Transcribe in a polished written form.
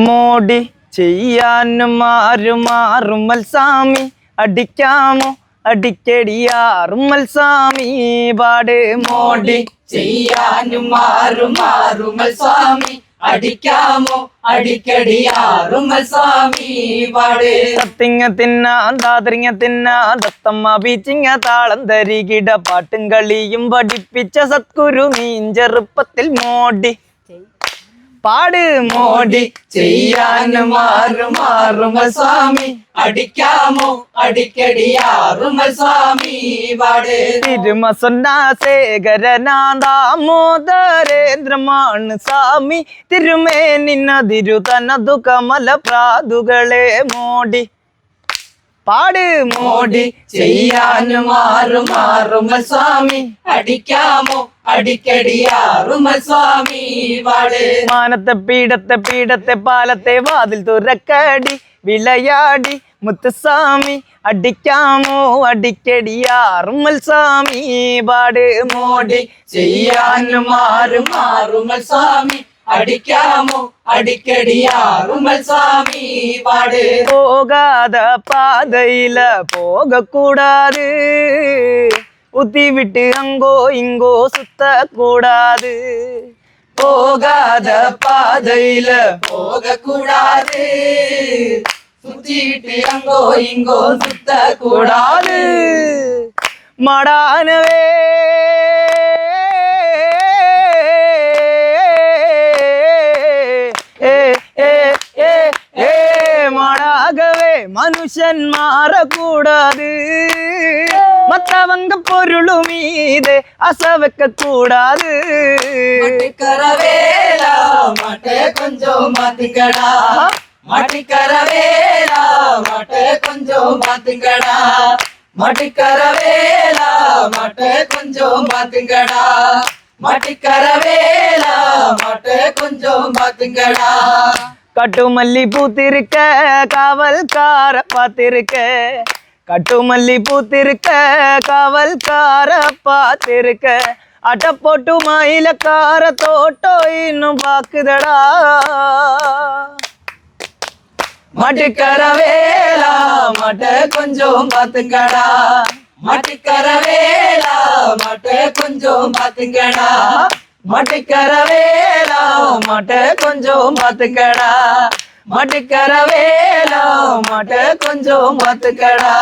മോടി ചെയ്യാനും മാറുമാറുമൽ സാമി അടിക്കാമോ അടിക്കടിയാറുമൽ സാമി പാട് മോടി ചെയ്യാനും മാറുമാറുമൽ സ്വാമി അടിക്കാമോ അടിക്കടിയാറുമൽ സ്വാമി പാട് തത്തിങ്ങ തിന്നാൻ താതിരിങ്ങ തിന്നാൻ തത്തമ്മ ബീച്ചിങ്ങ താളം തരികിട പാട്ടും കളിയും പഠിപ്പിച്ച സദ്ഗുരു നീ ചെറുപ്പത്തിൽ മോടി പാട് മോടി ചെയ്യാനും മാറുമാറുമൽ സ്വാമി അടിക്കാമോ അടിക്കടിയാറുമൽ സ്വാമി പാട് തിരുമസന്നാസേകരനാദാമോദരേന്ദ്രമാണ് സ്വാമി തിരുമേനിന്നതിരു തനതു കമല പ്രാതുകളെ മോടി പാട് മോടി ചെയ്യാനും മാറുമാറുമൽ സ്വാമി അടിക്കാമോ അടിക്കടിയാറുമൽ സ്വാമി പാട് മാനത്തെ പീഠത്തെ പാലത്തെ വാതിൽ തുറക്കടി വിളയാടി മുത്തുസ്വാമി അടിക്കാമോ അടിക്കടിയാറുമൽ സ്വാമി പാട് മോടി ചെയ്യാനും മാറുമാറുമൽ സ്വാമി അടിക്കാമോ അടിക്കടിയാറുമൽ സ്വാമി പാട് போகாத பாதையில போகக்கூடாது உத்தி விட்டு அங்கோ இங்கோ சுத்த கூடாது போகாத பாதையில போகக்கூடாது சுத்திட்டு அங்கோ இங்கோ சுத்த கூடாது மடானவே மாடாகவே மனுஷன் மாறக்கூடாது மத்தவங்க பொருளு மீது அசைக்க கூடாது மட்டிக்கரவேலா மட்டை கொஞ்சம் மாத்துங்கடா மட்டிக்கரவேலா மட்டை கொஞ்சம் மாத்துங்கடா மட்டிக்கரவேலா மட்டை கொஞ்சம் மாத்துங்கடா மட்டிக்கரவேலா மட்டை கொஞ்சம் மாத்துங்கடா கட்டுமல்லி பூத்திருக்க காவல்கார பார்த்திருக்க கட்டுமல்லி பூத்திருக்க காவல்கார பார்த்திருக்க அட்ட போட்டு மயிலக்கார தோட்டோ இன்னும் பாக்குதடா மட்டிக்கரவேலா மட்டை கொஞ்சம் பாத்துங்கடா மட்டிக்கரவேலா மட்டை கொஞ்சம் பாத்துங்கடா மட்டிக்கரவேலா மட்டை கொஞ்சம் பாத்துக்கடா மட்டிக்கரவேலா மட்டை கொஞ்சம் பாத்துக்கடா